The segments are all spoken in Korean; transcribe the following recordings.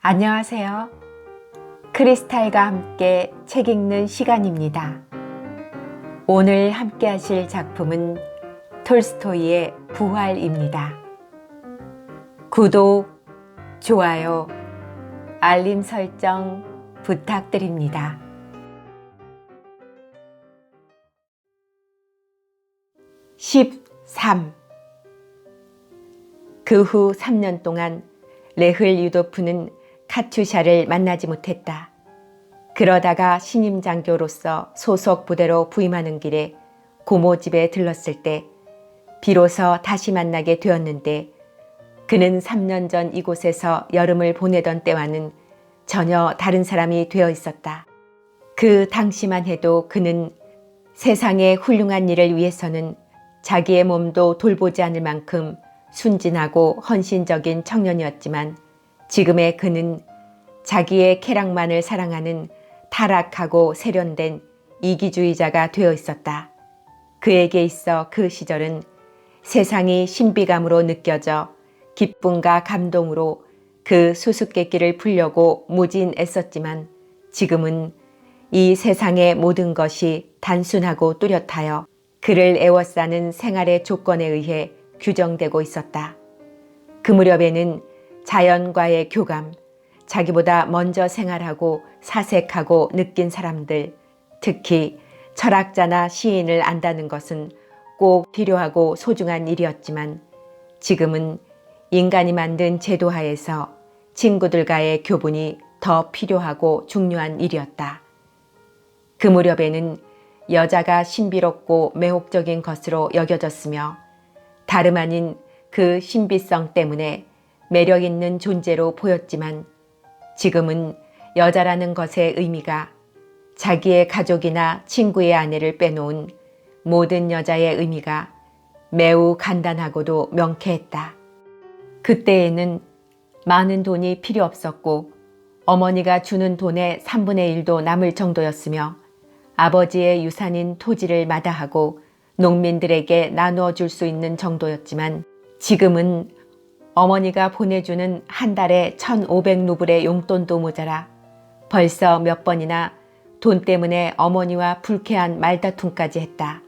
안녕하세요. 크리스탈과 함께 책 읽는 시간입니다. 오늘 함께 하실 작품은 톨스토이의 부활입니다. 구독, 좋아요, 알림 설정 부탁드립니다. 그 후 3년 동안 레흘 유도프는 카투샤를 만나지 못했다. 그러다가 신임 장교로서 소속 부대로 부임하는 길에 고모 집에 들렀을 때 비로소 다시 만나게 되었는데, 그는 3년 전 이곳에서 여름을 보내던 때와는 전혀 다른 사람이 되어 있었다. 그 당시만 해도 그는 세상의 훌륭한 일을 위해서는 자기의 몸도 돌보지 않을 만큼 순진하고 헌신적인 청년이었지만, 지금의 그는 자기의 쾌락만을 사랑하는 타락하고 세련된 이기주의자가 되어 있었다. 그에게 있어 그 시절은 세상이 신비감으로 느껴져 기쁨과 감동으로 그 수수께끼를 풀려고 무진 애썼지만, 지금은 이 세상의 모든 것이 단순하고 뚜렷하여 그를 애워싸는 생활의 조건에 의해 규정되고 있었다. 그 무렵에는 자연과의 교감, 자기보다 먼저 생활하고 사색하고 느낀 사람들, 특히 철학자나 시인을 안다는 것은 꼭 필요하고 소중한 일이었지만, 지금은 인간이 만든 제도하에서 친구들과의 교분이 더 필요하고 중요한 일이었다. 그 무렵에는 여자가 신비롭고 매혹적인 것으로 여겨졌으며, 다름 아닌 그 신비성 때문에 매력 있는 존재로 보였지만, 지금은 여자라는 것의 의미가 자기의 가족이나 친구의 아내를 빼놓은 모든 여자의 의미가 매우 간단하고도 명쾌했다. 그때에는 많은 돈이 필요 없었고, 어머니가 주는 돈의 3분의 1도 남을 정도였으며, 아버지의 유산인 토지를 마다하고 농민들에게 나누어 줄 수 있는 정도였지만, 지금은 어머니가 보내주는 한 달에 1,500루블의 용돈도 모자라 벌써 몇 번이나 돈 때문에 어머니와 불쾌한 말다툼까지 했다.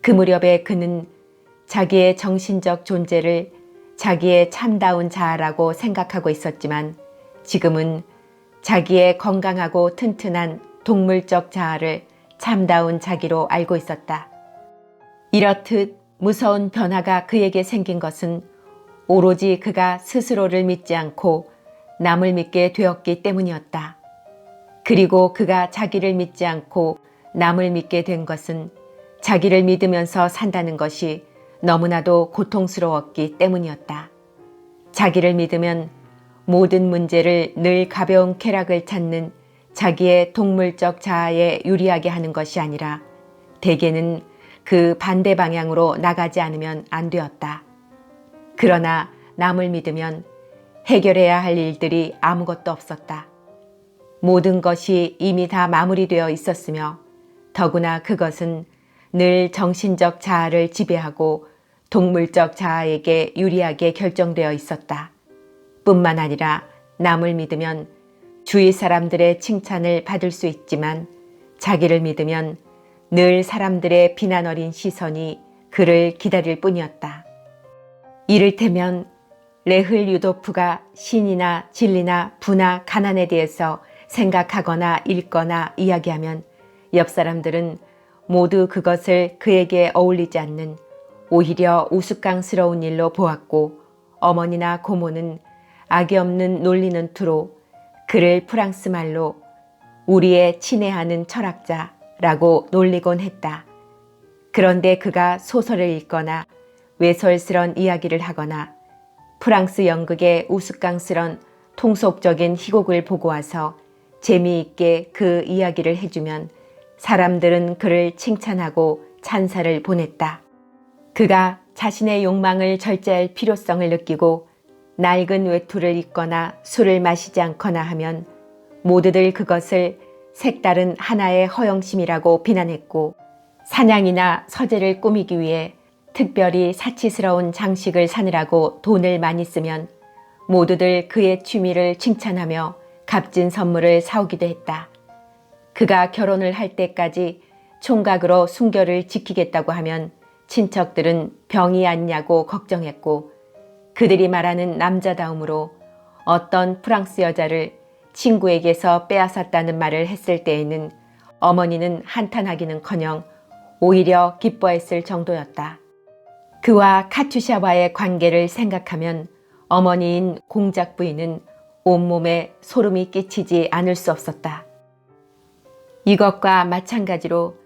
그 무렵에 그는 자기의 정신적 존재를 자기의 참다운 자아라고 생각하고 있었지만, 지금은 자기의 건강하고 튼튼한 동물적 자아를 참다운 자기로 알고 있었다. 이렇듯 무서운 변화가 그에게 생긴 것은 오로지 그가 스스로를 믿지 않고 남을 믿게 되었기 때문이었다. 그리고 그가 자기를 믿지 않고 남을 믿게 된 것은 자기를 믿으면서 산다는 것이 너무나도 고통스러웠기 때문이었다. 자기를 믿으면 모든 문제를 늘 가벼운 쾌락을 찾는 자기의 동물적 자아에 유리하게 하는 것이 아니라 대개는 그 반대 방향으로 나가지 않으면 안 되었다. 그러나 남을 믿으면 해결해야 할 일들이 아무것도 없었다. 모든 것이 이미 다 마무리되어 있었으며, 더구나 그것은 늘 정신적 자아를 지배하고 동물적 자아에게 유리하게 결정되어 있었다. 뿐만 아니라 남을 믿으면 주위 사람들의 칭찬을 받을 수 있지만, 자기를 믿으면 늘 사람들의 비난 어린 시선이 그를 기다릴 뿐이었다. 이를테면 레흘 유도프가 신이나 진리나 부나 가난에 대해서 생각하거나 읽거나 이야기하면 옆 사람들은 모두 그것을 그에게 어울리지 않는 오히려 우스꽝스러운 일로 보았고, 어머니나 고모는 악이 없는 놀리는 투로 그를 프랑스 말로 우리의 친애하는 철학자라고 놀리곤 했다. 그런데 그가 소설을 읽거나 외설스런 이야기를 하거나 프랑스 연극의 우스꽝스런 통속적인 희곡을 보고 와서 재미있게 그 이야기를 해주면 사람들은 그를 칭찬하고 찬사를 보냈다. 그가 자신의 욕망을 절제할 필요성을 느끼고 낡은 외투를 입거나 술을 마시지 않거나 하면 모두들 그것을 색다른 하나의 허영심이라고 비난했고, 사냥이나 서재를 꾸미기 위해 특별히 사치스러운 장식을 사느라고 돈을 많이 쓰면 모두들 그의 취미를 칭찬하며 값진 선물을 사오기도 했다. 그가 결혼을 할 때까지 총각으로 순결을 지키겠다고 하면 친척들은 병이 아니냐고 걱정했고, 그들이 말하는 남자다움으로 어떤 프랑스 여자를 친구에게서 빼앗았다는 말을 했을 때에는 어머니는 한탄하기는커녕 오히려 기뻐했을 정도였다. 그와 카투샤와의 관계를 생각하면 어머니인 공작 부인은 온몸에 소름이 끼치지 않을 수 없었다. 이것과 마찬가지로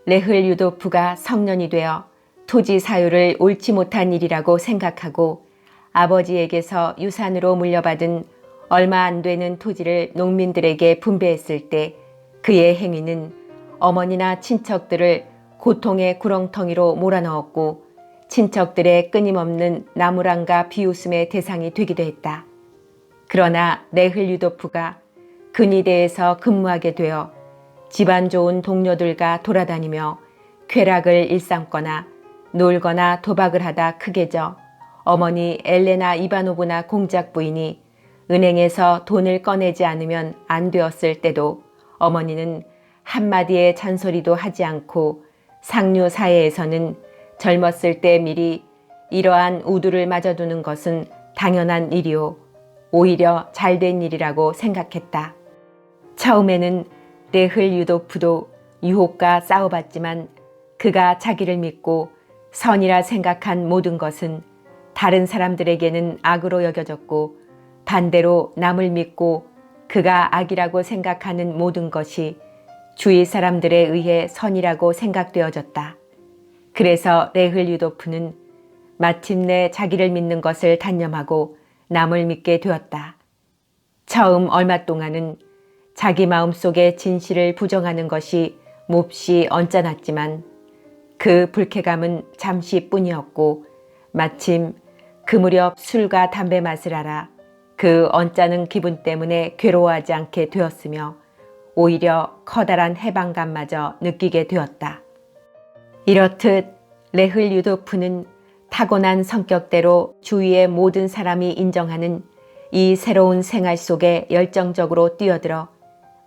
레흐 유도프가 성년이 되어 토지 사유를 옳지 못한 일이라고 생각하고 아버지에게서 유산으로 물려받은 얼마 안 되는 토지를 농민들에게 분배했을 때 그의 행위는 어머니나 친척들을 고통의 구렁텅이로 몰아넣었고 친척들의 끊임없는 나무란과 비웃음의 대상이 되기도 했다. 그러나 레흐 유도프가 근위대에서 근무하게 되어 집안 좋은 동료들과 돌아다니며 쾌락을 일삼거나 놀거나 도박을 하다 크게 져 어머니 엘레나 이바노브나 공작 부인이 은행에서 돈을 꺼내지 않으면 안 되었을 때도 어머니는 한마디의 잔소리도 하지 않고 상류 사회에서는 젊었을 때 미리 이러한 우두를 맞아두는 것은 당연한 일이요, 오히려 잘된 일이라고 생각했다. 처음에는 레흐 유도프도 유혹과 싸워봤지만 그가 자기를 믿고 선이라 생각한 모든 것은 다른 사람들에게는 악으로 여겨졌고 반대로 남을 믿고 그가 악이라고 생각하는 모든 것이 주위 사람들에 의해 선이라고 생각되어졌다. 그래서 레흐 유도프는 마침내 자기를 믿는 것을 단념하고 남을 믿게 되었다. 처음 얼마 동안은 자기 마음속의 진실을 부정하는 것이 몹시 언짢았지만 그 불쾌감은 잠시뿐이었고 마침 그 무렵 술과 담배 맛을 알아 그 언짢은 기분 때문에 괴로워하지 않게 되었으며 오히려 커다란 해방감마저 느끼게 되었다. 이렇듯 레흐 유도프는 타고난 성격대로 주위의 모든 사람이 인정하는 이 새로운 생활 속에 열정적으로 뛰어들어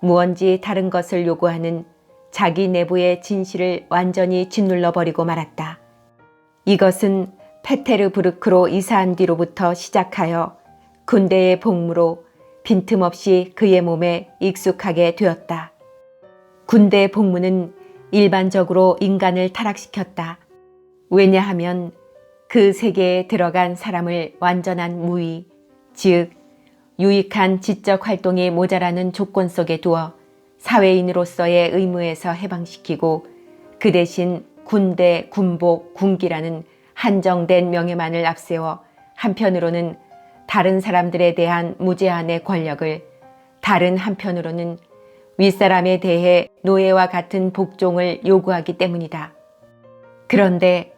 무언지 다른 것을 요구하는 자기 내부의 진실을 완전히 짓눌러버리고 말았다. 이것은 페테르부르크로 이사한 뒤로부터 시작하여 군대의 복무로 빈틈없이 그의 몸에 익숙하게 되었다. 군대 복무는 일반적으로 인간을 타락시켰다. 왜냐하면 그 세계에 들어간 사람을 완전한 무의, 즉 유익한 지적 활동이 모자라는 조건 속에 두어 사회인으로서의 의무에서 해방시키고 그 대신 군대, 군복, 군기라는 한정된 명예만을 앞세워 한편으로는 다른 사람들에 대한 무제한의 권력을, 다른 한편으로는 윗사람에 대해 노예와 같은 복종을 요구하기 때문이다. 그런데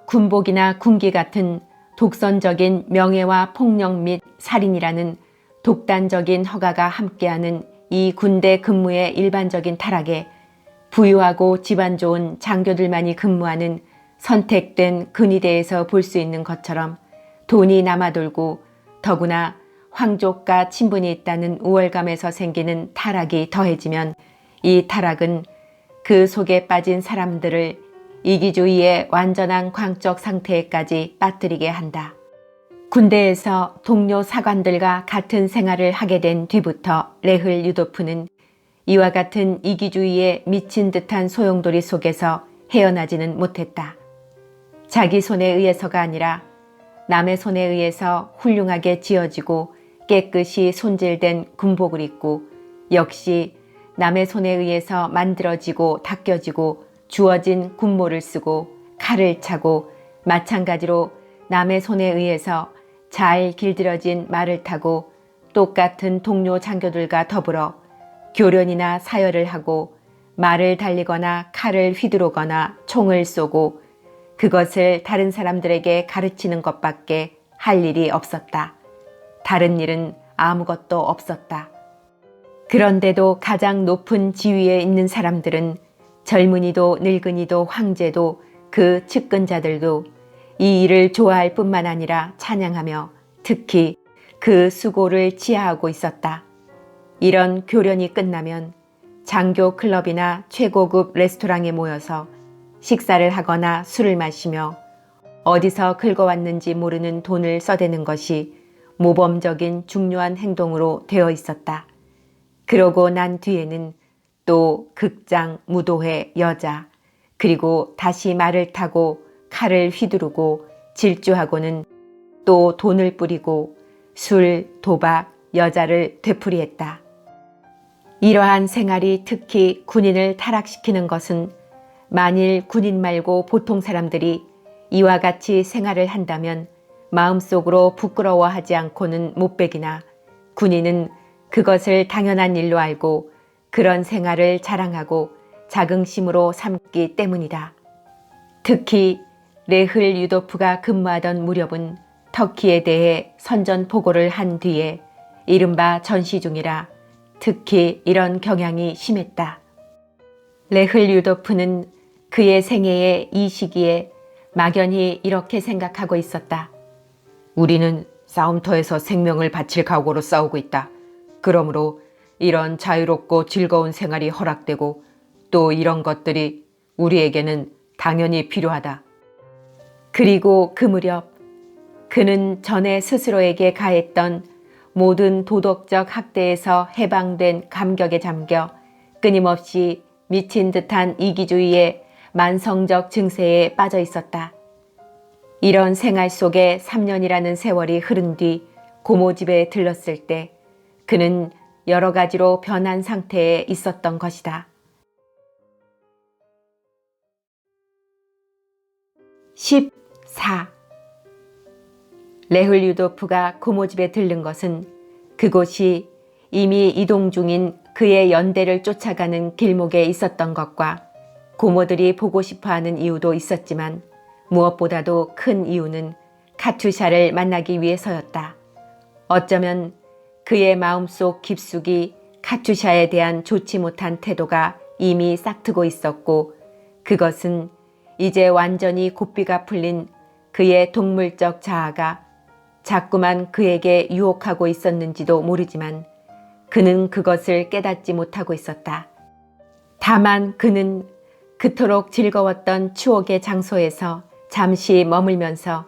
군복이나 군기 같은 독선적인 명예와 폭력 및 살인이라는 독단적인 허가가 함께하는 이 군대 근무의 일반적인 타락에 부유하고 집안 좋은 장교들만이 근무하는 선택된 근위대에서 볼 수 있는 것처럼 돈이 남아돌고 더구나 황족과 친분이 있다는 우월감에서 생기는 타락이 더해지면 이 타락은 그 속에 빠진 사람들을 이기주의의 완전한 광적 상태에까지 빠뜨리게 한다. 군대에서 동료 사관들과 같은 생활을 하게 된 뒤부터 레흐 유도프는 이와 같은 이기주의에 미친 듯한 소용돌이 속에서 헤어나지는 못했다. 자기 손에 의해서가 아니라 남의 손에 의해서 훌륭하게 지어지고 깨끗이 손질된 군복을 입고 역시 남의 손에 의해서 만들어지고 닦여지고 주어진 군모를 쓰고 칼을 차고 마찬가지로 남의 손에 의해서 잘 길들여진 말을 타고 똑같은 동료 장교들과 더불어 교련이나 사열을 하고 말을 달리거나 칼을 휘두르거나 총을 쏘고 그것을 다른 사람들에게 가르치는 것밖에 할 일이 없었다. 다른 일은 아무것도 없었다. 그런데도 가장 높은 지위에 있는 사람들은 젊은이도 늙은이도 황제도 그 측근자들도 이 일을 좋아할 뿐만 아니라 찬양하며 특히 그 수고를 지하하고 있었다. 이런 교련이 끝나면 장교 클럽이나 최고급 레스토랑에 모여서 식사를 하거나 술을 마시며 어디서 긁어왔는지 모르는 돈을 써대는 것이 모범적인 중요한 행동으로 되어 있었다. 그러고 난 뒤에는 또 극장, 무도회, 여자, 그리고 다시 말을 타고 칼을 휘두르고 질주하고는 또 돈을 뿌리고 술, 도박, 여자를 되풀이했다. 이러한 생활이 특히 군인을 타락시키는 것은 만일 군인 말고 보통 사람들이 이와 같이 생활을 한다면 마음속으로 부끄러워하지 않고는 못 베기나 군인은 그것을 당연한 일로 알고 그런 생활을 자랑하고 자긍심으로 삼기 때문이다. 특히 레흘 유도프가 근무하던 무렵은 터키에 대해 선전포고를 한 뒤에 이른바 전시 중이라 특히 이런 경향이 심했다. 레흘 유도프는 그의 생애의 이 시기에 막연히 이렇게 생각하고 있었다. 우리는 싸움터에서 생명을 바칠 각오로 싸우고 있다. 그러므로 이런 자유롭고 즐거운 생활이 허락되고 또 이런 것들이 우리에게는 당연히 필요하다. 그리고 그 무렵 그는 전에 스스로에게 가했던 모든 도덕적 학대에서 해방된 감격에 잠겨 끊임없이 미친 듯한 이기주의의 만성적 증세에 빠져 있었다. 이런 생활 속에 3년이라는 세월이 흐른 뒤 고모 집에 들렀을 때 그는 여러 가지로 변한 상태에 있었던 것이다. 14. 레흘 유도프가 고모 집에 들른 것은 그곳이 이미 이동 중인 그의 연대를 쫓아가는 길목에 있었던 것과 고모들이 보고 싶어하는 이유도 있었지만 무엇보다도 큰 이유는 카투샤를 만나기 위해서였다. 어쩌면 그의 마음속 깊숙이 카투샤에 대한 좋지 못한 태도가 이미 싹트고 있었고 그것은 이제 완전히 고삐가 풀린 그의 동물적 자아가 자꾸만 그에게 유혹하고 있었는지도 모르지만 그는 그것을 깨닫지 못하고 있었다. 다만 그는 그토록 즐거웠던 추억의 장소에서 잠시 머물면서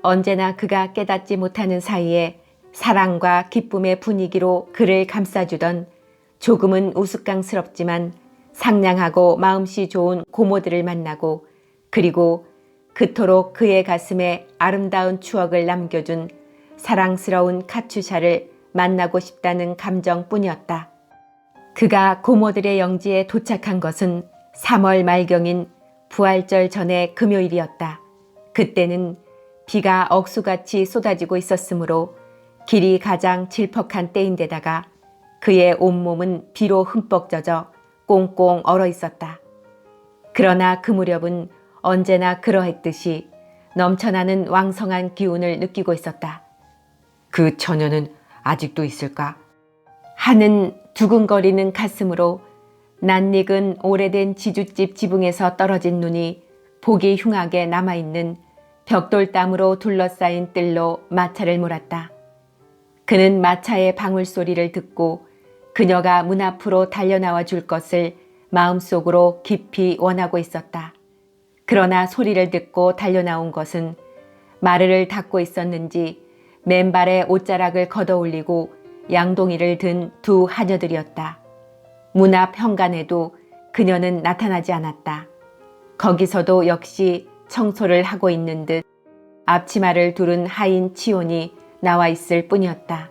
언제나 그가 깨닫지 못하는 사이에 사랑과 기쁨의 분위기로 그를 감싸주던 조금은 우스꽝스럽지만 상냥하고 마음씨 좋은 고모들을 만나고 그리고 그토록 그의 가슴에 아름다운 추억을 남겨준 사랑스러운 카투샤를 만나고 싶다는 감정뿐이었다. 그가 고모들의 영지에 도착한 것은 3월 말경인 부활절 전의 금요일이었다. 그때는 비가 억수같이 쏟아지고 있었으므로 길이 가장 질퍽한 때인데다가 그의 온몸은 비로 흠뻑 젖어 꽁꽁 얼어 있었다. 그러나 그 무렵은 언제나 그러했듯이 넘쳐나는 왕성한 기운을 느끼고 있었다. 그 처녀는 아직도 있을까? 하는 두근거리는 가슴으로 낯익은 오래된 지주집 지붕에서 떨어진 눈이 보기 흉하게 남아있는 벽돌담으로 둘러싸인 뜰로 마차를 몰았다. 그는 마차의 방울소리를 듣고 그녀가 문 앞으로 달려나와 줄 것을 마음속으로 깊이 원하고 있었다. 그러나 소리를 듣고 달려나온 것은 마르를 닦고 있었는지 맨발에 옷자락을 걷어올리고 양동이를 든 두 하녀들이었다. 문 앞 현관에도 그녀는 나타나지 않았다. 거기서도 역시 청소를 하고 있는 듯 앞치마를 두른 하인 치온이 나와 있을 뿐이었다.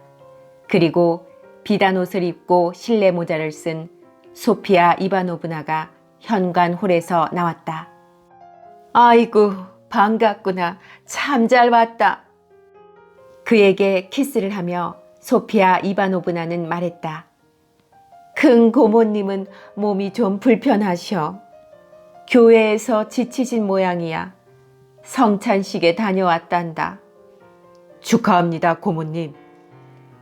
그리고 비단 옷을 입고 실내 모자를 쓴 소피아 이바노브나가 현관 홀에서 나왔다. 아이고 반갑구나. 참 잘 왔다. 그에게 키스를 하며 소피아 이바노브나는 말했다. 큰 고모님은 몸이 좀 불편하셔. 교회에서 지치신 모양이야. 성찬식에 다녀왔단다. 축하합니다 고모님.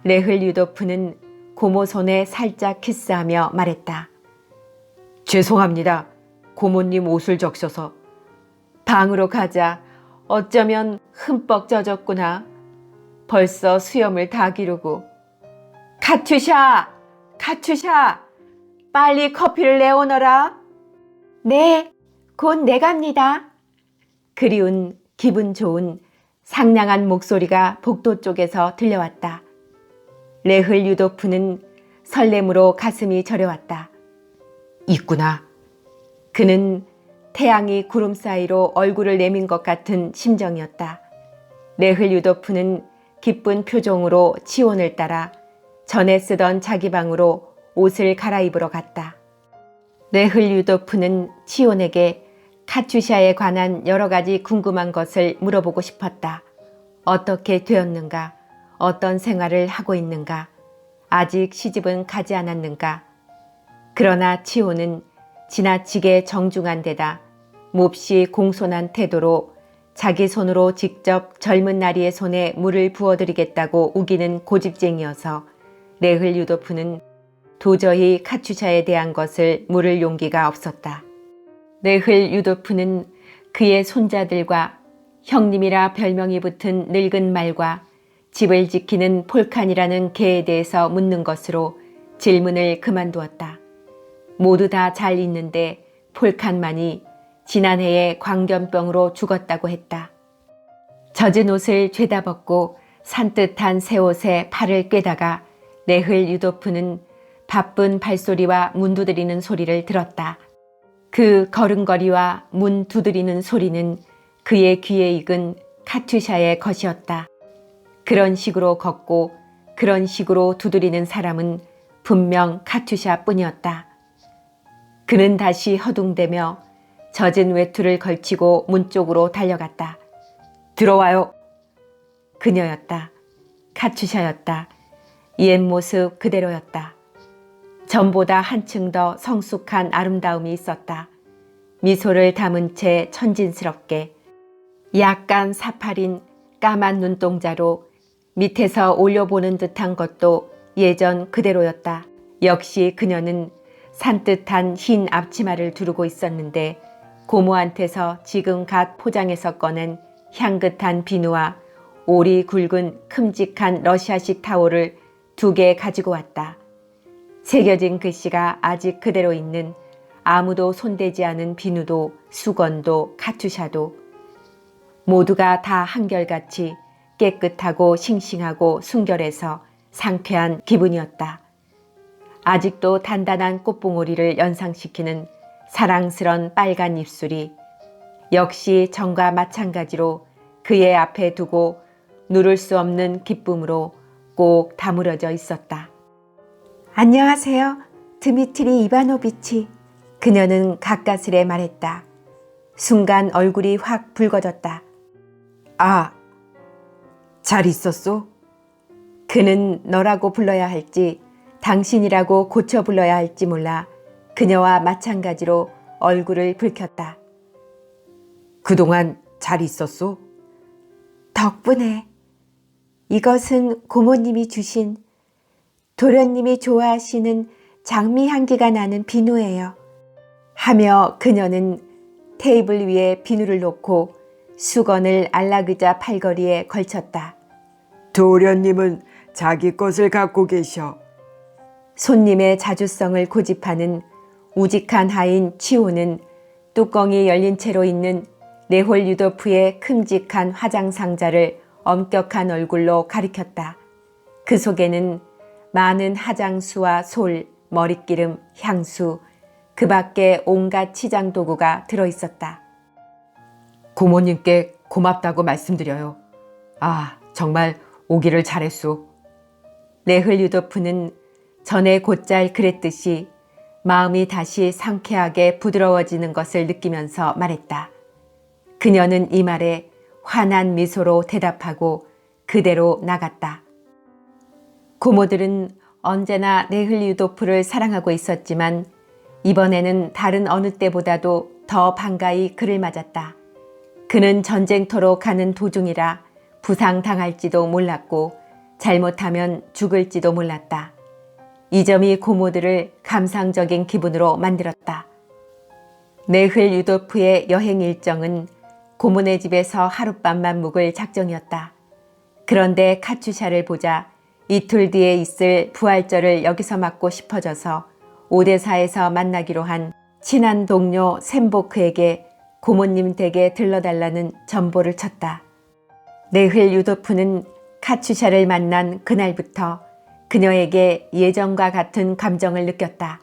레흘 유도프는 고모 손에 살짝 키스하며 말했다. 죄송합니다. 고모님 옷을 적셔서. 방으로 가자. 어쩌면 흠뻑 젖었구나. 벌써 수염을 다 기르고. 카투샤! 카투샤! 빨리 커피를 내오너라. 네, 곧 내갑니다. 그리운 기분 좋은 상냥한 목소리가 복도 쪽에서 들려왔다. 레흘 유도프는 설렘으로 가슴이 저려왔다. 있구나. 그는 태양이 구름 사이로 얼굴을 내민 것 같은 심정이었다. 레흘 유도프는 기쁜 표정으로 치온을 따라 전에 쓰던 자기 방으로 옷을 갈아입으러 갔다. 레흘 유도프는 치온에게 카투샤에 관한 여러 가지 궁금한 것을 물어보고 싶었다. 어떻게 되었는가? 어떤 생활을 하고 있는가? 아직 시집은 가지 않았는가? 그러나 치온은 지나치게 정중한 데다 몹시 공손한 태도로 자기 손으로 직접 젊은 나리의 손에 물을 부어드리겠다고 우기는 고집쟁이여서 레흘 유도프는 도저히 카투샤에 대한 것을 물을 용기가 없었다. 레흘 유도프는 그의 손자들과 형님이라 별명이 붙은 늙은 말과 집을 지키는 폴칸이라는 개에 대해서 묻는 것으로 질문을 그만두었다. 모두 다 잘 있는데 폴칸만이 지난해에 광견병으로 죽었다고 했다. 젖은 옷을 죄다 벗고 산뜻한 새 옷에 팔을 꿰다가 레흘 유도프는 바쁜 발소리와 문 두드리는 소리를 들었다. 그 걸음걸이와 문 두드리는 소리는 그의 귀에 익은 카투샤의 것이었다. 그런 식으로 걷고 그런 식으로 두드리는 사람은 분명 카투샤 뿐이었다. 그는 다시 허둥대며 젖은 외투를 걸치고 문 쪽으로 달려갔다. 들어와요. 그녀였다. 카투샤였다. 옛 모습 그대로였다. 전보다 한층 더 성숙한 아름다움이 있었다. 미소를 담은 채 천진스럽게 약간 사파린 까만 눈동자로 밑에서 올려보는 듯한 것도 예전 그대로였다. 역시 그녀는 산뜻한 흰 앞치마를 두르고 있었는데 고모한테서 지금 갓 포장해서 꺼낸 향긋한 비누와 올이 굵은 큼직한 러시아식 타올을 2개 가지고 왔다. 새겨진 글씨가 아직 그대로 있는 아무도 손대지 않은 비누도 수건도 카투샤도 모두가 다 한결같이 깨끗하고 싱싱하고 순결해서 상쾌한 기분이었다. 아직도 단단한 꽃봉오리를 연상시키는 사랑스런 빨간 입술이 역시 전과 마찬가지로 그의 앞에 두고 누를 수 없는 기쁨으로 꼭 다무려져 있었다. 안녕하세요. 드미트리 이바노비치. 그녀는 가까스레 말했다. 순간 얼굴이 확 붉어졌다. 아, 잘 있었소? 그는 너라고 불러야 할지 당신이라고 고쳐 불러야 할지 몰라 그녀와 마찬가지로 얼굴을 붉혔다. 그동안 잘 있었소? 덕분에. 이것은 고모님이 주신 도련님이 좋아하시는 장미 향기가 나는 비누예요. 하며 그녀는 테이블 위에 비누를 놓고 수건을 안락의자 팔걸이에 걸쳤다. 도련님은 자기 것을 갖고 계셔. 손님의 자주성을 고집하는 우직한 하인 치오는 뚜껑이 열린 채로 있는 레홀 유도프의 큼직한 화장 상자를 엄격한 얼굴로 가리켰다. 그 속에는 많은 화장수와 솔, 머릿기름, 향수, 그 밖에 온갖 치장 도구가 들어있었다. 고모님께 고맙다고 말씀드려요. 아, 정말 오기를 잘했소. 레흘 유도프는 전에 곧잘 그랬듯이 마음이 다시 상쾌하게 부드러워지는 것을 느끼면서 말했다. 그녀는 이 말에 환한 미소로 대답하고 그대로 나갔다. 고모들은 언제나 레흘 유도프를 사랑하고 있었지만 이번에는 다른 어느 때보다도 더 반가이 그를 맞았다. 그는 전쟁터로 가는 도중이라 부상당할지도 몰랐고 잘못하면 죽을지도 몰랐다. 이 점이 고모들을 감상적인 기분으로 만들었다. 레흘 유도프의 여행 일정은 고모네 집에서 하룻밤만 묵을 작정이었다. 그런데 카츄샤를 보자 이틀 뒤에 있을 부활절을 여기서 맞고 싶어져서 오데사에서 만나기로 한 친한 동료 셈보크에게 고모님 댁에 들러달라는 전보를 쳤다. 네흘 유도프는 카츄샤를 만난 그날부터 그녀에게 예전과 같은 감정을 느꼈다.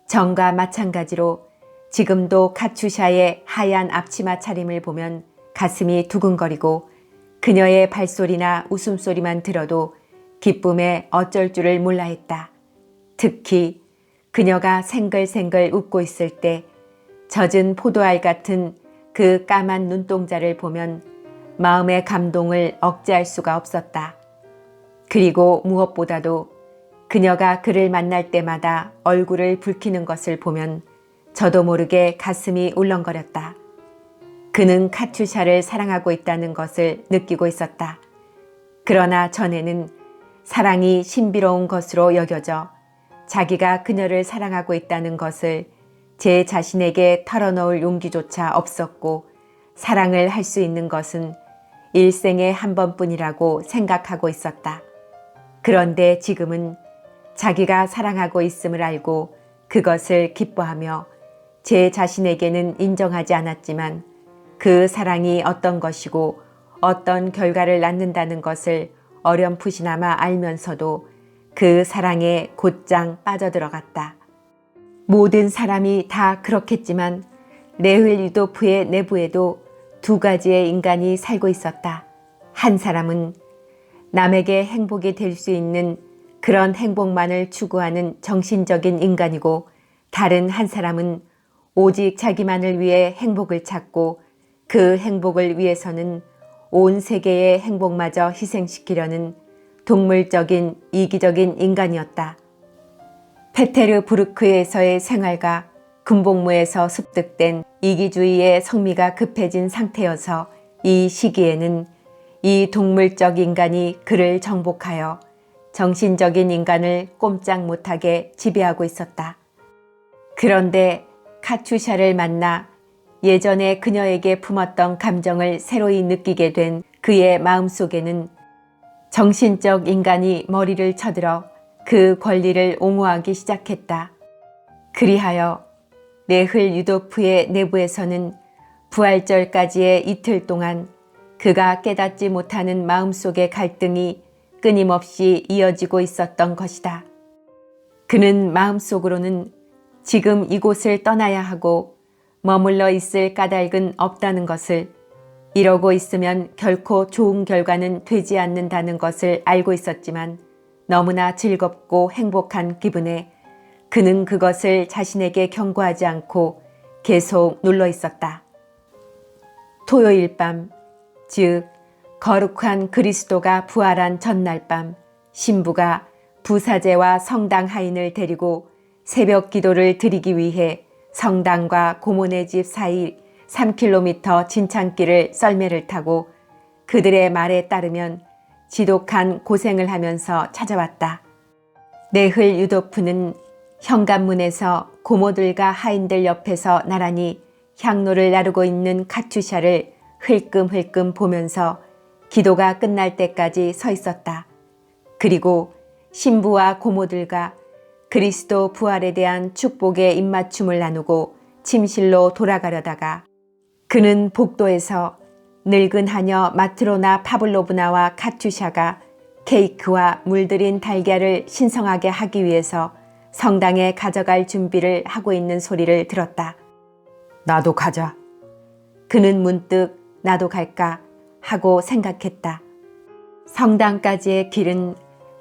전과 마찬가지로 지금도 카츄샤의 하얀 앞치마 차림을 보면 가슴이 두근거리고 그녀의 발소리나 웃음소리만 들어도 기쁨에 어쩔 줄을 몰라 했다. 특히 그녀가 생글생글 웃고 있을 때 젖은 포도알 같은 그 까만 눈동자를 보면 마음의 감동을 억제할 수가 없었다. 그리고 무엇보다도 그녀가 그를 만날 때마다 얼굴을 붉히는 것을 보면 저도 모르게 가슴이 울렁거렸다. 그는 카츄샤를 사랑하고 있다는 것을 느끼고 있었다. 그러나 전에는 사랑이 신비로운 것으로 여겨져 자기가 그녀를 사랑하고 있다는 것을 제 자신에게 털어놓을 용기조차 없었고 사랑을 할 수 있는 것은 일생에 한 번뿐이라고 생각하고 있었다. 그런데 지금은 자기가 사랑하고 있음을 알고 그것을 기뻐하며 제 자신에게는 인정하지 않았지만 그 사랑이 어떤 것이고 어떤 결과를 낳는다는 것을 어렴풋이나마 알면서도 그 사랑에 곧장 빠져들어갔다. 모든 사람이 다 그렇겠지만 네흘 유도프의 내부에도 두 가지의 인간이 살고 있었다. 한 사람은 남에게 행복이 될 수 있는 그런 행복만을 추구하는 정신적인 인간이고 다른 한 사람은 오직 자기만을 위해 행복을 찾고 그 행복을 위해서는 온 세계의 행복마저 희생시키려는 동물적인 이기적인 인간이었다. 페테르부르크에서의 생활과 군복무에서 습득된 이기주의의 성미가 급해진 상태여서 이 시기에는 이 동물적 인간이 그를 정복하여 정신적인 인간을 꼼짝 못하게 지배하고 있었다. 그런데 카츄샤를 만나 예전에 그녀에게 품었던 감정을 새로이 느끼게 된 그의 마음속에는 정신적 인간이 머리를 쳐들어 그 권리를 옹호하기 시작했다. 그리하여 네흘 유도프의 내부에서는 부활절까지의 이틀 동안 그가 깨닫지 못하는 마음속의 갈등이 끊임없이 이어지고 있었던 것이다. 그는 마음속으로는 지금 이곳을 떠나야 하고 머물러 있을 까닭은 없다는 것을, 이러고 있으면 결코 좋은 결과는 되지 않는다는 것을 알고 있었지만 너무나 즐겁고 행복한 기분에 그는 그것을 자신에게 경고하지 않고 계속 눌러 있었다. 토요일 밤, 즉 거룩한 그리스도가 부활한 전날 밤, 신부가 부사제와 성당 하인을 데리고 새벽 기도를 드리기 위해 성당과 고모네 집 사이 3km 진창길을 썰매를 타고 그들의 말에 따르면 지독한 고생을 하면서 찾아왔다. 네흘 유도프는 현관문에서 고모들과 하인들 옆에서 나란히 향로를 나르고 있는 카츄샤를 흘끔흘끔 보면서 기도가 끝날 때까지 서 있었다. 그리고 신부와 고모들과 그리스도 부활에 대한 축복의 입맞춤을 나누고 침실로 돌아가려다가 그는 복도에서 늙은 하녀 마트로나 파블로브나와 카츄샤가 케이크와 물들인 달걀을 신성하게 하기 위해서 성당에 가져갈 준비를 하고 있는 소리를 들었다. 나도 가자. 그는 문득 나도 갈까 하고 생각했다. 성당까지의 길은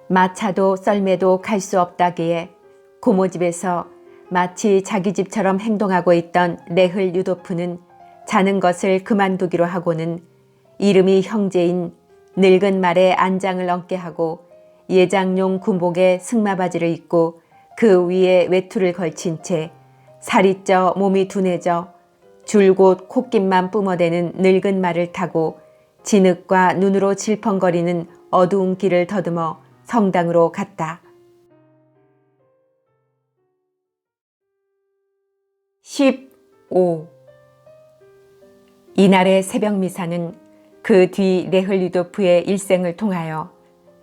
마차도 썰매도 갈 수 없다기에 고모집에서 마치 자기 집처럼 행동하고 있던 네흘 유도프는 자는 것을 그만두기로 하고는 이름이 형제인 늙은 말에 안장을 얹게 하고 예장용 군복에 승마바지를 입고 그 위에 외투를 걸친 채 살이 쪄 몸이 둔해져 줄곧 콧깃만 뿜어대는 늙은 말을 타고 진흙과 눈으로 질펀거리는 어두운 길을 더듬어 성당으로 갔다. 15. 이날의 새벽 미사는 그 뒤 레흐 류도프의 일생을 통하여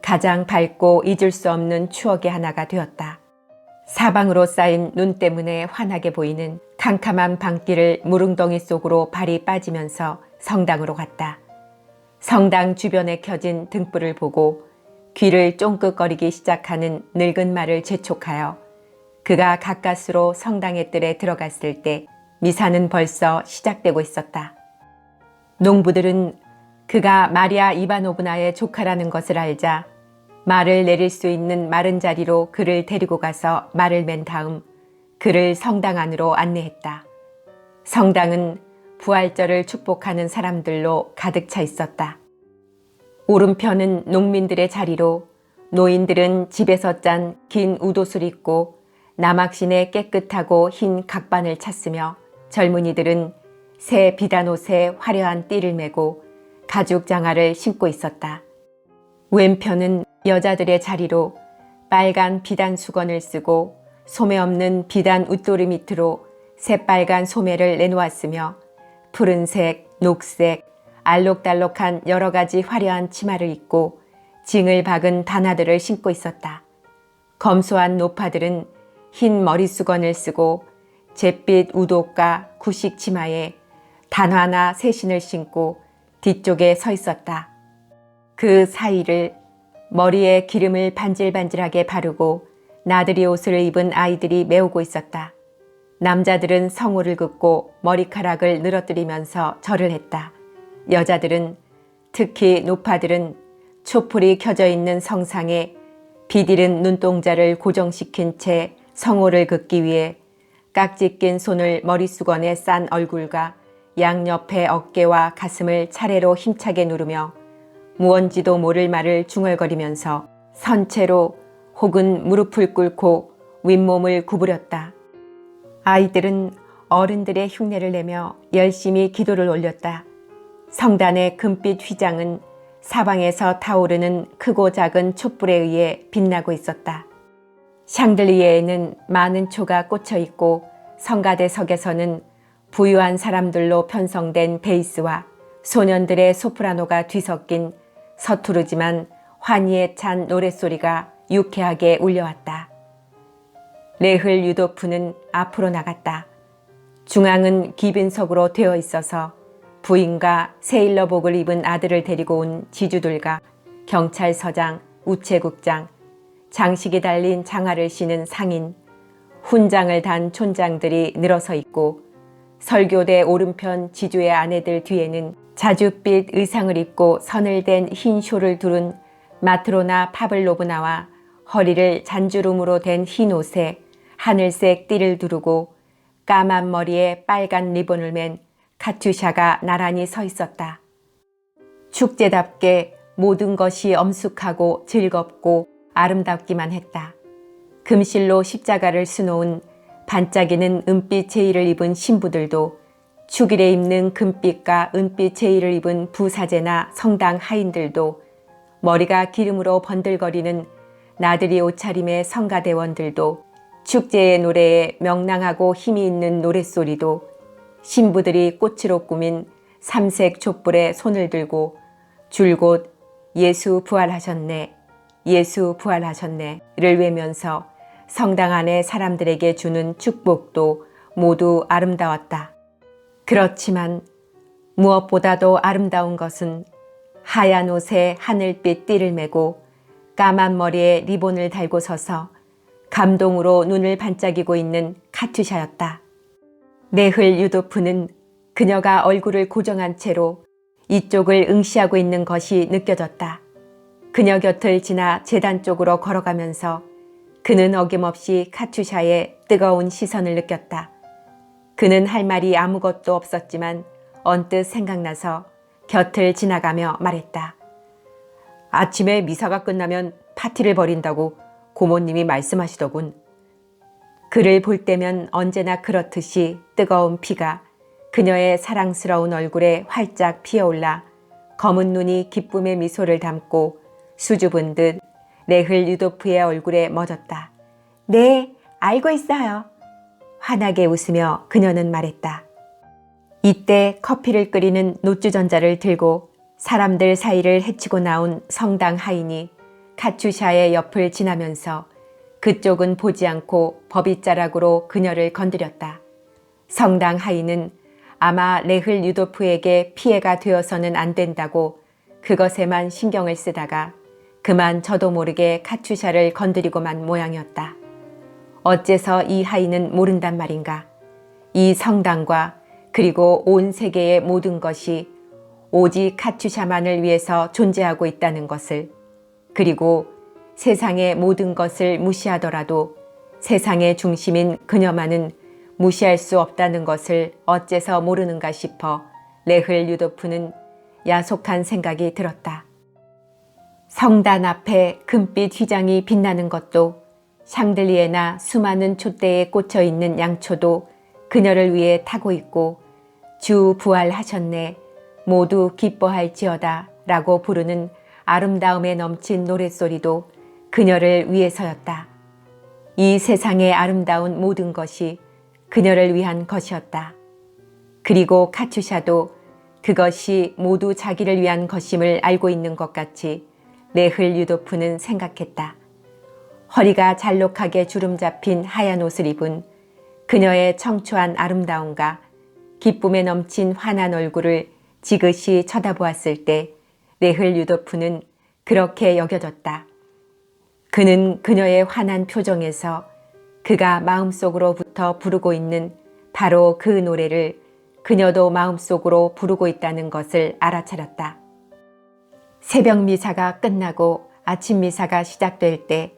가장 밝고 잊을 수 없는 추억의 하나가 되었다. 사방으로 쌓인 눈 때문에 환하게 보이는 캄캄한 밤길을 무릉덩이 속으로 발이 빠지면서 성당으로 갔다. 성당 주변에 켜진 등불을 보고 귀를 쫑긋거리기 시작하는 늙은 말을 재촉하여 그가 가까스로 성당의 뜰에 들어갔을 때 미사는 벌써 시작되고 있었다. 농부들은 그가 마리아 이바노브나의 조카라는 것을 알자 말을 내릴 수 있는 마른 자리로 그를 데리고 가서 말을 맨 다음 그를 성당 안으로 안내했다. 성당은 부활절을 축복하는 사람들로 가득 차 있었다. 오른편은 농민들의 자리로 노인들은 집에서 짠 긴 우도술 입고 남학신의 깨끗하고 흰 각반을 찼으며 젊은이들은 새 비단 옷에 화려한 띠를 메고 가죽 장화를 신고 있었다. 왼편은 여자들의 자리로 빨간 비단 수건을 쓰고 소매 없는 비단 웃도리 밑으로 새빨간 소매를 내놓았으며 푸른색, 녹색, 알록달록한 여러 가지 화려한 치마를 입고 징을 박은 단화들을 신고 있었다. 검소한 노파들은 흰 머리수건을 쓰고 잿빛 우도과 구식 치마에 단화나 새신을 신고 뒤쪽에 서 있었다. 그 사이를 머리에 기름을 반질반질하게 바르고 나들이 옷을 입은 아이들이 메우고 있었다. 남자들은 성호를 긋고 머리카락을 늘어뜨리면서 절을 했다. 여자들은, 특히 노파들은 촛불이 켜져 있는 성상에 비디른 눈동자를 고정시킨 채 성호를 긋기 위해 깍지 낀 손을 머리수건에 싼 얼굴과 양옆의 어깨와 가슴을 차례로 힘차게 누르며 무언지도 모를 말을 중얼거리면서 선체로 혹은 무릎을 꿇고 윗몸을 구부렸다. 아이들은 어른들의 흉내를 내며 열심히 기도를 올렸다. 성단의 금빛 휘장은 사방에서 타오르는 크고 작은 촛불에 의해 빛나고 있었다. 샹들리에에는 많은 초가 꽂혀 있고 성가대석에서는 부유한 사람들로 편성된 베이스와 소년들의 소프라노가 뒤섞인 서투르지만 환희에 찬 노랫소리가 유쾌하게 울려왔다. 레흐 류도프는 앞으로 나갔다. 중앙은 기빈석으로 되어 있어서 부인과 세일러복을 입은 아들을 데리고 온 지주들과 경찰서장, 우체국장, 장식이 달린 장화를 신은 상인, 훈장을 단 촌장들이 늘어서 있고 설교대 오른편 지주의 아내들 뒤에는 자줏빛 의상을 입고 선을 댄 흰 쇼를 두른 마트로나 파블로브나와 허리를 잔주름으로 된 흰 옷에 하늘색 띠를 두르고 까만 머리에 빨간 리본을 맨 카투샤가 나란히 서 있었다. 축제답게 모든 것이 엄숙하고 즐겁고 아름답기만 했다. 금실로 십자가를 수놓은 반짝이는 은빛 제의를 입은 신부들도 축일에 입는 금빛과 은빛 제의를 입은 부사제나 성당 하인들도 머리가 기름으로 번들거리는 나들이 옷차림의 성가대원들도 축제의 노래에 명랑하고 힘이 있는 노랫소리도 신부들이 꽃으로 꾸민 삼색 촛불에 손을 들고 줄곧 예수 부활하셨네, 예수 부활하셨네를 외면서 성당 안의 사람들에게 주는 축복도 모두 아름다웠다. 그렇지만 무엇보다도 아름다운 것은 하얀 옷에 하늘빛 띠를 메고 까만 머리에 리본을 달고 서서 감동으로 눈을 반짝이고 있는 카투샤였다. 레흐 류도프는 그녀가 얼굴을 고정한 채로 이쪽을 응시하고 있는 것이 느껴졌다. 그녀 곁을 지나 제단 쪽으로 걸어가면서 그는 어김없이 카투샤의 뜨거운 시선을 느꼈다. 그는 할 말이 아무것도 없었지만 언뜻 생각나서 곁을 지나가며 말했다. 아침에 미사가 끝나면 파티를 벌인다고 고모님이 말씀하시더군. 그를 볼 때면 언제나 그렇듯이 뜨거운 피가 그녀의 사랑스러운 얼굴에 활짝 피어올라 검은 눈이 기쁨의 미소를 담고 수줍은 듯 레흐 류도프의 얼굴에 멎었다. 네, 알고 있어요. 환하게 웃으며 그녀는 말했다. 이때 커피를 끓이는 노주전자를 들고 사람들 사이를 헤치고 나온 성당 하인이 카츄샤의 옆을 지나면서 그쪽은 보지 않고 버빗자락으로 그녀를 건드렸다. 성당 하인은 아마 레흘 유도프에게 피해가 되어서는 안 된다고 그것에만 신경을 쓰다가 그만 저도 모르게 카츄샤를 건드리고만 모양이었다. 어째서 이 하인은 모른단 말인가? 이 성당과 그리고 온 세계의 모든 것이 오직 카츄샤만을 위해서 존재하고 있다는 것을, 그리고 세상의 모든 것을 무시하더라도 세상의 중심인 그녀만은 무시할 수 없다는 것을 어째서 모르는가 싶어 레흘 유도프는 야속한 생각이 들었다. 성단 앞에 금빛 휘장이 빛나는 것도, 샹들리에나 수많은 촛대에 꽂혀 있는 양초도 그녀를 위해 타고 있고 주 부활하셨네, 모두 기뻐할지어다 라고 부르는 아름다움에 넘친 노랫소리도 그녀를 위해서였다. 이 세상의 아름다운 모든 것이 그녀를 위한 것이었다. 그리고 카츄샤도 그것이 모두 자기를 위한 것임을 알고 있는 것 같이 레흘 유도프는 생각했다. 허리가 잘록하게 주름 잡힌 하얀 옷을 입은 그녀의 청초한 아름다움과 기쁨에 넘친 환한 얼굴을 지그시 쳐다보았을 때 레흘 유도프는 그렇게 여겨졌다. 그는 그녀의 환한 표정에서 그가 마음속으로부터 부르고 있는 바로 그 노래를 그녀도 마음속으로 부르고 있다는 것을 알아차렸다. 새벽 미사가 끝나고 아침 미사가 시작될 때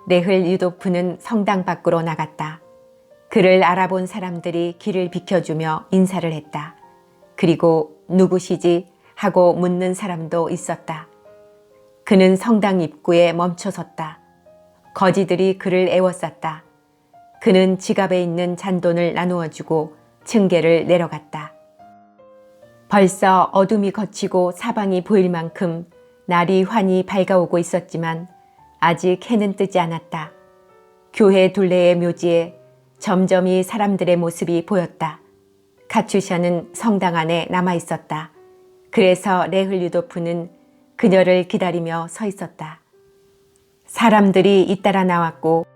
레흘 유도프는 성당 밖으로 나갔다. 그를 알아본 사람들이 길을 비켜주며 인사를 했다. 그리고 누구시지? 하고 묻는 사람도 있었다. 그는 성당 입구에 멈춰섰다. 거지들이 그를 애워쌌다. 그는 지갑에 있는 잔돈을 나누어주고 층계를 내려갔다. 벌써 어둠이 걷히고 사방이 보일 만큼 날이 환히 밝아오고 있었지만 아직 해는 뜨지 않았다. 교회 둘레의 묘지에 점점이 사람들의 모습이 보였다. 카츄샤는 성당 안에 남아 있었다. 그래서 레흘 유도프는 그녀를 기다리며 서 있었다. 사람들이 잇따라 나왔고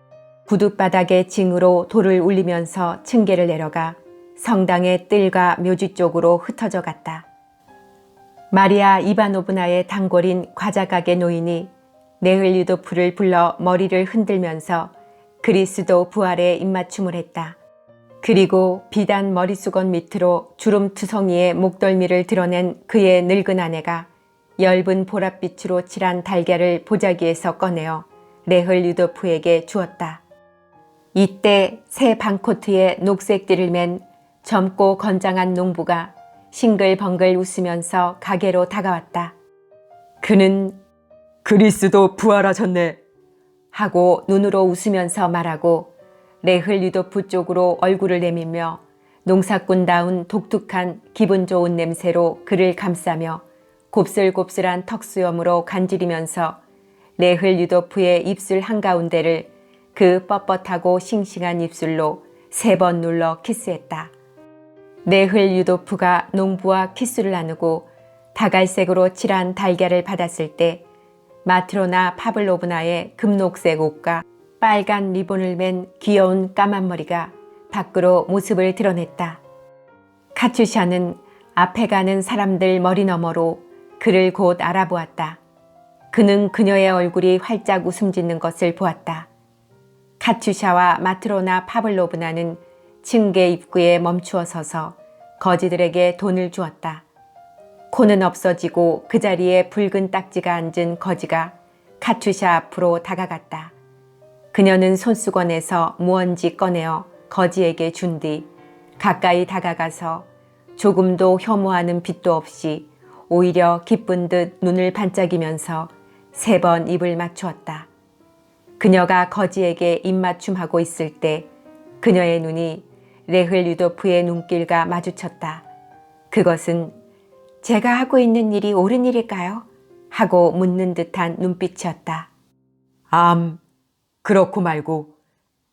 구둣바닥의 징으로 돌을 울리면서 층계를 내려가 성당의 뜰과 묘지 쪽으로 흩어져 갔다. 마리아 이바노브나의 단골인 과자가게 노인이 레흘 유도프를 불러 머리를 흔들면서 그리스도 부활에 입맞춤을 했다. 그리고 비단 머리수건 밑으로 주름투성이의 목덜미를 드러낸 그의 늙은 아내가 엷은 보랏빛으로 칠한 달걀을 보자기에서 꺼내어 레흘 유도프에게 주었다. 이때 새 방코트에 녹색 띠를 맨 젊고 건장한 농부가 싱글벙글 웃으면서 가게로 다가왔다. 그는 그리스도 부활하셨네 하고 눈으로 웃으면서 말하고 레흘 유도프 쪽으로 얼굴을 내밀며 농사꾼다운 독특한 기분 좋은 냄새로 그를 감싸며 곱슬곱슬한 턱수염으로 간지리면서 레흘 유도프의 입술 한가운데를 그 뻣뻣하고 싱싱한 입술로 3번 눌러 키스했다. 레흘 유도프가 농부와 키스를 나누고 다갈색으로 칠한 달걀을 받았을 때 마트로나 파블로브나의 금녹색 옷과 빨간 리본을 맨 귀여운 까만 머리가 밖으로 모습을 드러냈다. 카츄샤는 앞에 가는 사람들 머리 너머로 그를 곧 알아보았다. 그는 그녀의 얼굴이 활짝 웃음 짓는 것을 보았다. 카츄샤와 마트로나 파블로브나는 층계 입구에 멈추어 서서 거지들에게 돈을 주었다. 코는 없어지고 그 자리에 붉은 딱지가 앉은 거지가 카츄샤 앞으로 다가갔다. 그녀는 손수건에서 무언지 꺼내어 거지에게 준 뒤 가까이 다가가서 조금도 혐오하는 빛도 없이 오히려 기쁜 듯 눈을 반짝이면서 3번 입을 맞추었다. 그녀가 거지에게 입맞춤하고 있을 때 그녀의 눈이 레흘 유도프의 눈길과 마주쳤다. 그것은 제가 하고 있는 일이 옳은 일일까요? 하고 묻는 듯한 눈빛이었다. 그렇고 말고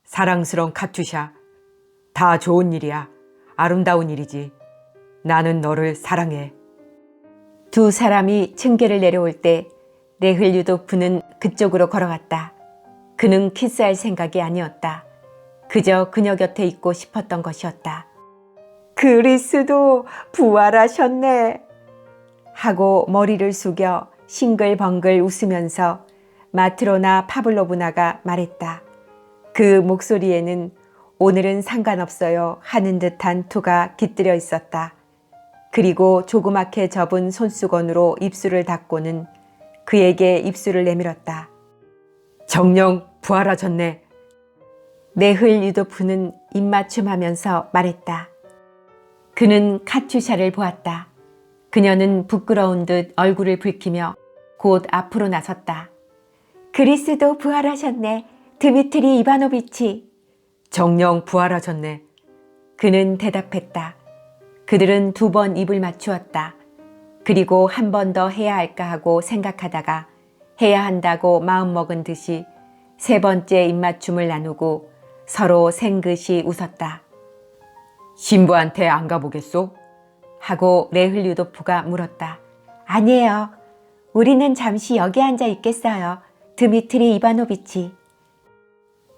사랑스러운 카투샤, 다 좋은 일이야. 아름다운 일이지. 나는 너를 사랑해. 두 사람이 층계를 내려올 때 레흘 유도프는 그쪽으로 걸어갔다. 그는 키스할 생각이 아니었다. 그저 그녀 곁에 있고 싶었던 것이었다. 그리스도 부활하셨네 하고 머리를 숙여 싱글벙글 웃으면서 마트로나 파블로브나가 말했다. 그 목소리에는 오늘은 상관없어요 하는 듯한 투가 깃들여 있었다. 그리고 조그맣게 접은 손수건으로 입술을 닦고는 그에게 입술을 내밀었다. 정녕 부활하셨네. 레흘 유도프는 입맞춤하면서 말했다. 그는 카투샤를 보았다. 그녀는 부끄러운 듯 얼굴을 붉히며 곧 앞으로 나섰다. 그리스도 부활하셨네. 드미트리 이바노비치. 정녕 부활하셨네. 그는 대답했다. 그들은 2번 입을 맞추었다. 그리고 한 번 더 해야 할까 하고 생각하다가 해야 한다고 마음먹은 듯이 3번째 입맞춤을 나누고 서로 생긋이 웃었다. 신부한테 안 가보겠소? 하고 레흘 유도프가 물었다. 아니에요. 우리는 잠시 여기 앉아 있겠어요. 드미트리 이바노비치.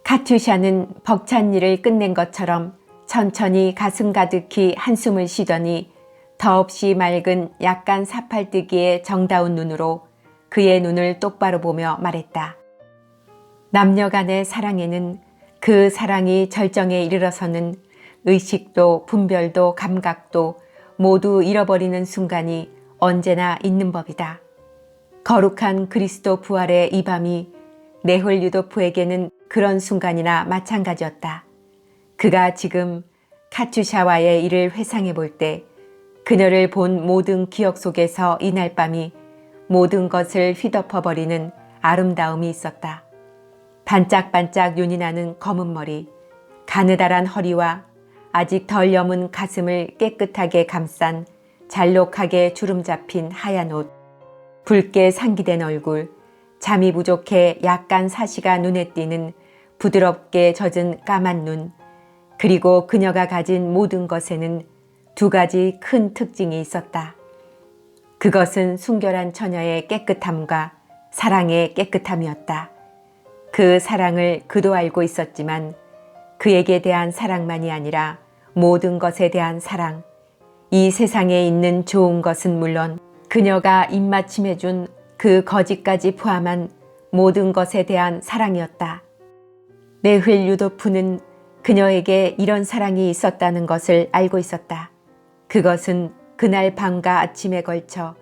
카투샤는 벅찬 일을 끝낸 것처럼 천천히 가슴 가득히 한숨을 쉬더니 더없이 맑은 약간 사팔뜨기의 정다운 눈으로 그의 눈을 똑바로 보며 말했다. 남녀 간의 사랑에는 그 사랑이 절정에 이르러서는 의식도 분별도 감각도 모두 잃어버리는 순간이 언제나 있는 법이다. 거룩한 그리스도 부활의 이 밤이 레흘 유도프에게는 그런 순간이나 마찬가지였다. 그가 지금 카투샤와의 일을 회상해 볼 때 그녀를 본 모든 기억 속에서 이날 밤이 모든 것을 휘덮어버리는 아름다움이 있었다. 반짝반짝 눈이 나는 검은 머리, 가느다란 허리와 아직 덜 여문 가슴을 깨끗하게 감싼 잘록하게 주름 잡힌 하얀 옷, 붉게 상기된 얼굴, 잠이 부족해 약간 사시가 눈에 띄는 부드럽게 젖은 까만 눈, 그리고 그녀가 가진 모든 것에는 2가지 큰 특징이 있었다. 그것은 순결한 처녀의 깨끗함과 사랑의 깨끗함이었다. 그 사랑을 그도 알고 있었지만 그에게 대한 사랑만이 아니라 모든 것에 대한 사랑, 이 세상에 있는 좋은 것은 물론 그녀가 입맞춤해준 그 거짓까지 포함한 모든 것에 대한 사랑이었다. 레흘 유도프는 그녀에게 이런 사랑이 있었다는 것을 알고 있었다. 그것은 그날 밤과 아침에 걸쳐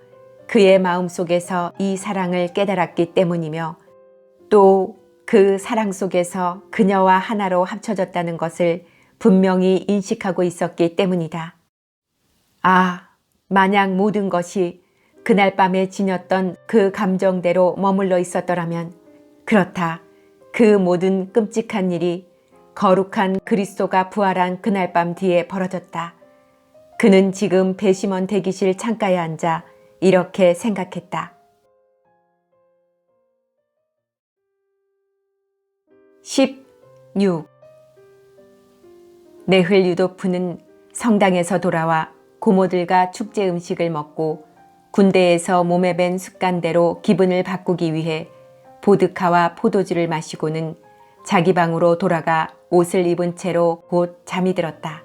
그의 마음속에서 이 사랑을 깨달았기 때문이며 또 그 사랑 속에서 그녀와 하나로 합쳐졌다는 것을 분명히 인식하고 있었기 때문이다. 아, 만약 모든 것이 그날 밤에 지녔던 그 감정대로 머물러 있었더라면, 그렇다. 그 모든 끔찍한 일이 거룩한 그리스도가 부활한 그날 밤 뒤에 벌어졌다. 그는 지금 배심원 대기실 창가에 앉아 이렇게 생각했다. 16. 레흘 유도프는 성당에서 돌아와 고모들과 축제 음식을 먹고 군대에서 몸에 밴 습관대로 기분을 바꾸기 위해 보드카와 포도주를 마시고는 자기 방으로 돌아가 옷을 입은 채로 곧 잠이 들었다.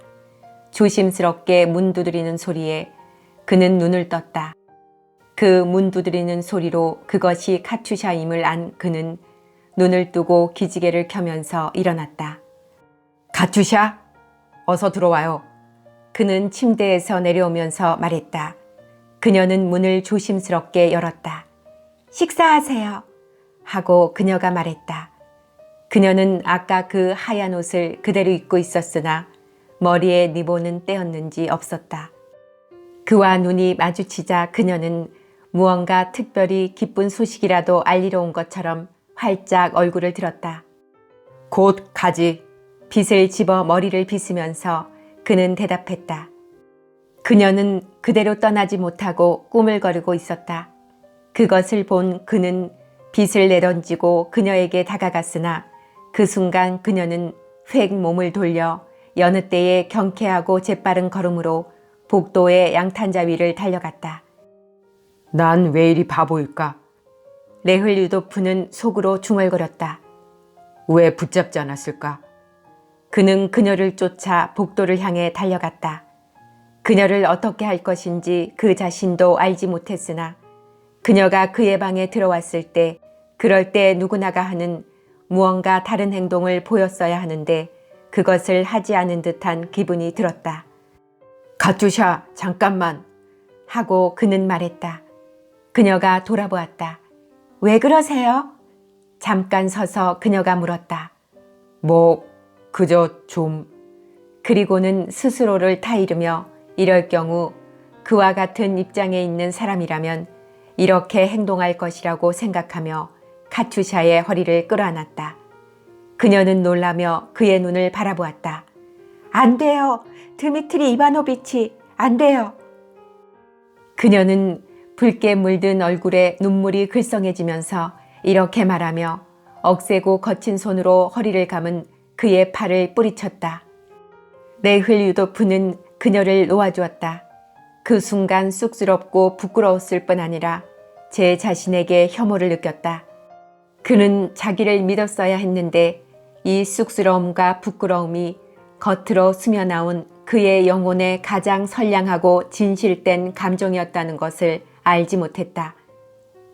조심스럽게 문 두드리는 소리에 그는 눈을 떴다. 그 문 두드리는 소리로 그것이 카투샤임을 안 그는 눈을 뜨고 기지개를 켜면서 일어났다. 카투샤? 어서 들어와요. 그는 침대에서 내려오면서 말했다. 그녀는 문을 조심스럽게 열었다. 식사하세요. 하고 그녀가 말했다. 그녀는 아까 그 하얀 옷을 그대로 입고 있었으나 머리에 리본은 떼었는지 없었다. 그와 눈이 마주치자 그녀는 무언가 특별히 기쁜 소식이라도 알리러 온 것처럼 활짝 얼굴을 들었다. 곧 가지. 빗을 집어 머리를 빗으면서 그는 대답했다. 그녀는 그대로 떠나지 못하고 꾸물거리고 있었다. 그것을 본 그는 빗을 내던지고 그녀에게 다가갔으나 그 순간 그녀는 획 몸을 돌려 여느 때의 경쾌하고 재빠른 걸음으로 복도의 양탄자 위를 달려갔다. 난 왜 이리 바보일까? 레흘 유도프는 속으로 중얼거렸다. 왜 붙잡지 않았을까? 그는 그녀를 쫓아 복도를 향해 달려갔다. 그녀를 어떻게 할 것인지 그 자신도 알지 못했으나 그녀가 그의 방에 들어왔을 때 그럴 때 누구나가 하는 무언가 다른 행동을 보였어야 하는데 그것을 하지 않은 듯한 기분이 들었다. 카투샤, 잠깐만. 하고 그는 말했다. 그녀가 돌아보았다. 왜 그러세요? 잠깐 서서 그녀가 물었다. 그저 좀... 그리고는 스스로를 타이르며 이럴 경우 그와 같은 입장에 있는 사람이라면 이렇게 행동할 것이라고 생각하며 카투샤의 허리를 끌어안았다. 그녀는 놀라며 그의 눈을 바라보았다. 안 돼요. 드미트리 이바노비치, 안 돼요. 그녀는 붉게 물든 얼굴에 눈물이 글썽해지면서 이렇게 말하며 억세고 거친 손으로 허리를 감은 그의 팔을 뿌리쳤다. 레흘 유도프는 그녀를 놓아주었다. 그 순간 쑥스럽고 부끄러웠을 뿐 아니라 제 자신에게 혐오를 느꼈다. 그는 자기를 믿었어야 했는데 이 쑥스러움과 부끄러움이 겉으로 스며나온 그의 영혼의 가장 선량하고 진실된 감정이었다는 것을 알지 못했다.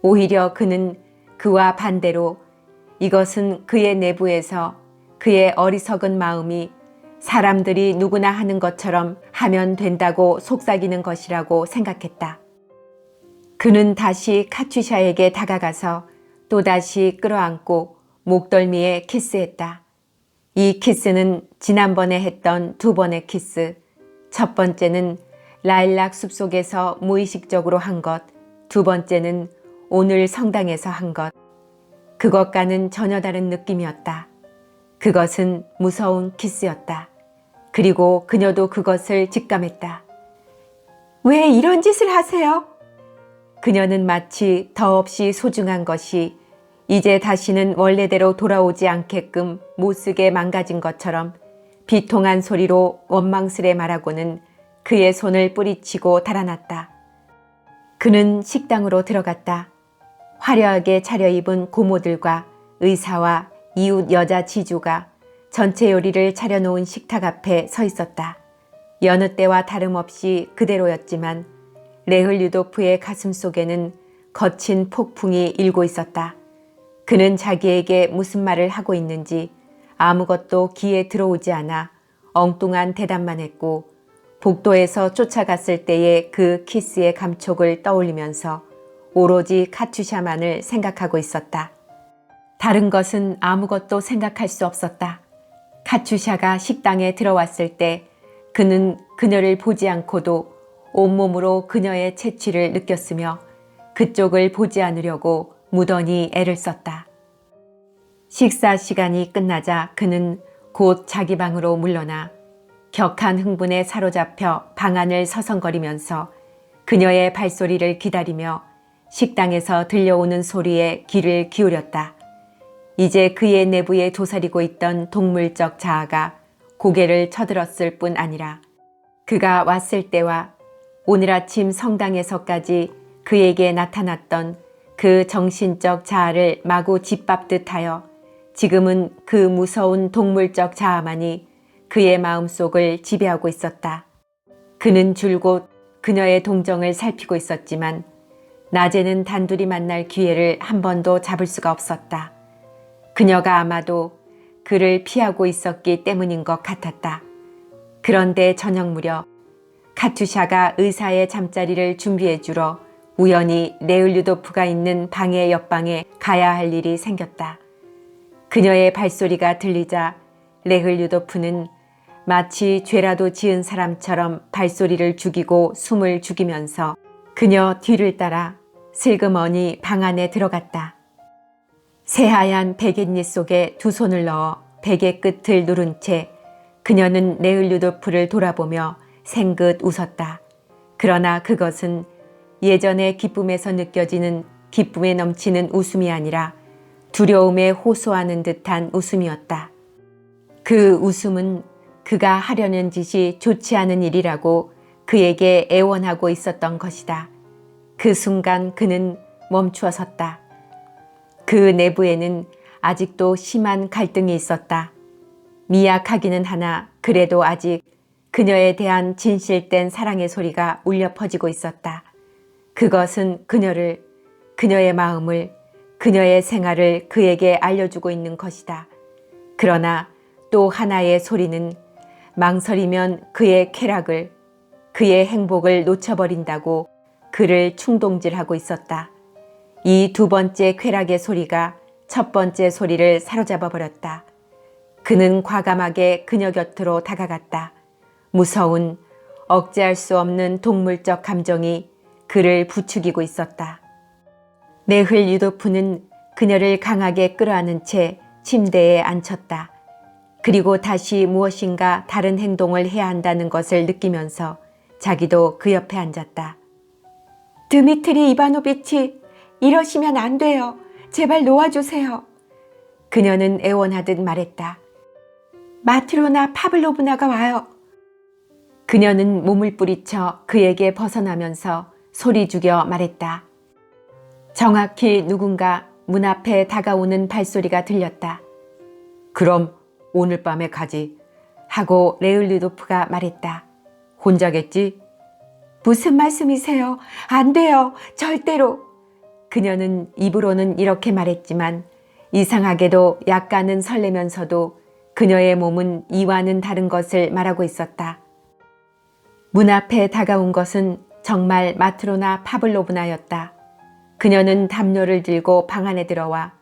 오히려 그는 그와 반대로 이것은 그의 내부에서 그의 어리석은 마음이 사람들이 누구나 하는 것처럼 하면 된다고 속삭이는 것이라고 생각했다. 그는 다시 카투샤에게 다가가서 또다시 끌어안고 목덜미에 키스했다. 이 키스는 지난번에 했던 두 번의 키스, 첫 번째는 라일락 숲속에서 무의식적으로 한 것, 두 번째는 오늘 성당에서 한 것. 그것과는 전혀 다른 느낌이었다. 그것은 무서운 키스였다. 그리고 그녀도 그것을 직감했다. 왜 이런 짓을 하세요? 그녀는 마치 더없이 소중한 것이 이제 다시는 원래대로 돌아오지 않게끔 못쓰게 망가진 것처럼 비통한 소리로 원망스레 말하고는 그의 손을 뿌리치고 달아났다. 그는 식당으로 들어갔다. 화려하게 차려입은 고모들과 의사와 이웃 여자 지주가 전체 요리를 차려놓은 식탁 앞에 서 있었다. 여느 때와 다름없이 그대로였지만 레흘 유도프의 가슴 속에는 거친 폭풍이 일고 있었다. 그는 자기에게 무슨 말을 하고 있는지 아무것도 귀에 들어오지 않아 엉뚱한 대답만 했고 복도에서 쫓아갔을 때의 그 키스의 감촉을 떠올리면서 오로지 카투샤만을 생각하고 있었다. 다른 것은 아무것도 생각할 수 없었다. 카투샤가 식당에 들어왔을 때 그는 그녀를 보지 않고도 온몸으로 그녀의 채취를 느꼈으며 그쪽을 보지 않으려고 무던히 애를 썼다. 식사 시간이 끝나자 그는 곧 자기 방으로 물러나 격한 흥분에 사로잡혀 방 안을 서성거리면서 그녀의 발소리를 기다리며 식당에서 들려오는 소리에 귀를 기울였다. 이제 그의 내부에 도사리고 있던 동물적 자아가 고개를 쳐들었을 뿐 아니라 그가 왔을 때와 오늘 아침 성당에서까지 그에게 나타났던 그 정신적 자아를 마구 짓밟듯 하여 지금은 그 무서운 동물적 자아만이 그의 마음속을 지배하고 있었다. 그는 줄곧 그녀의 동정을 살피고 있었지만 낮에는 단둘이 만날 기회를 한 번도 잡을 수가 없었다. 그녀가 아마도 그를 피하고 있었기 때문인 것 같았다. 그런데 저녁 무렵 카투샤가 의사의 잠자리를 준비해 주러 우연히 레흘 유도프가 있는 방의 옆방에 가야 할 일이 생겼다. 그녀의 발소리가 들리자 레흘 유도프는 마치 죄라도 지은 사람처럼 발소리를 죽이고 숨을 죽이면서 그녀 뒤를 따라 슬그머니 방 안에 들어갔다. 새하얀 베갯잎 속에 두 손을 넣어 베개 끝을 누른 채 그녀는 레흘 유도프를 돌아보며 생긋 웃었다. 그러나 그것은 예전의 기쁨에서 느껴지는 기쁨에 넘치는 웃음이 아니라 두려움에 호소하는 듯한 웃음이었다. 그 웃음은 그가 하려는 짓이 좋지 않은 일이라고 그에게 애원하고 있었던 것이다. 그 순간 그는 멈추어 섰다. 그 내부에는 아직도 심한 갈등이 있었다. 미약하기는 하나 그래도 아직 그녀에 대한 진실된 사랑의 소리가 울려 퍼지고 있었다. 그것은 그녀의 마음을, 그녀의 생활을 그에게 알려주고 있는 것이다. 그러나 또 하나의 소리는 망설이면 그의 쾌락을, 그의 행복을 놓쳐버린다고 그를 충동질하고 있었다. 이 두 번째 쾌락의 소리가 첫 번째 소리를 사로잡아 버렸다. 그는 과감하게 그녀 곁으로 다가갔다. 무서운, 억제할 수 없는 동물적 감정이 그를 부추기고 있었다. 네흘 유도프는 그녀를 강하게 끌어안은 채 침대에 앉혔다. 그리고 다시 무엇인가 다른 행동을 해야 한다는 것을 느끼면서 자기도 그 옆에 앉았다. 드미트리 이바노비치, 이러시면 안 돼요. 제발 놓아주세요. 그녀는 애원하듯 말했다. 마트로나 파블로브나가 와요. 그녀는 몸을 뿌리쳐 그에게 벗어나면서 소리 죽여 말했다. 정확히 누군가 문 앞에 다가오는 발소리가 들렸다. 그럼 오늘 밤에 가지. 하고 레을리도프가 말했다. 혼자겠지? 무슨 말씀이세요? 안 돼요. 절대로. 그녀는 입으로는 이렇게 말했지만 이상하게도 약간은 설레면서도 그녀의 몸은 이와는 다른 것을 말하고 있었다. 문 앞에 다가온 것은 정말 마트로나 파블로브나였다. 그녀는 담요를 들고 방 안에 들어와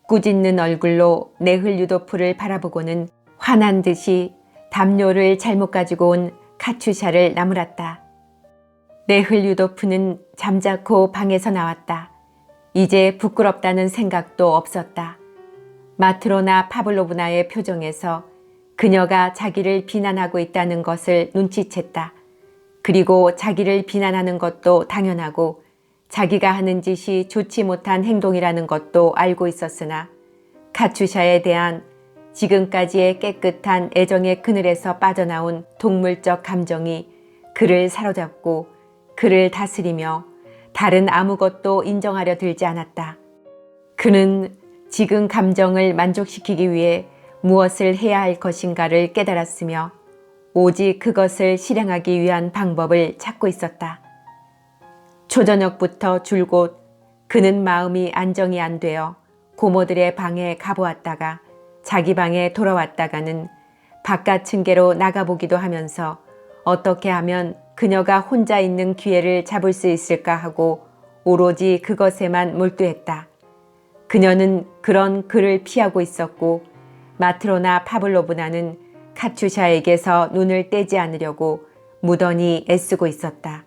꾸짖는 얼굴로 네흘 유도프를 바라보고는 화난 듯이 담요를 잘못 가지고 온 카츄샤를 나무랐다. 네흘 유도프는 잠자코 방에서 나왔다. 이제 부끄럽다는 생각도 없었다. 마트로나 파블로브나의 표정에서 그녀가 자기를 비난하고 있다는 것을 눈치챘다. 그리고 자기를 비난하는 것도 당연하고 자기가 하는 짓이 좋지 못한 행동이라는 것도 알고 있었으나 카츄샤에 대한 지금까지의 깨끗한 애정의 그늘에서 빠져나온 동물적 감정이 그를 사로잡고 그를 다스리며 다른 아무것도 인정하려 들지 않았다. 그는 지금 감정을 만족시키기 위해 무엇을 해야 할 것인가를 깨달았으며 오직 그것을 실행하기 위한 방법을 찾고 있었다. 초저녁부터 줄곧 그는 마음이 안정이 안 되어 고모들의 방에 가보았다가 자기 방에 돌아왔다가는 바깥 층계로 나가보기도 하면서 어떻게 하면 그녀가 혼자 있는 기회를 잡을 수 있을까 하고 오로지 그것에만 몰두했다. 그녀는 그런 그를 피하고 있었고 마트로나 파블로브나는 카츄샤에게서 눈을 떼지 않으려고 무던히 애쓰고 있었다.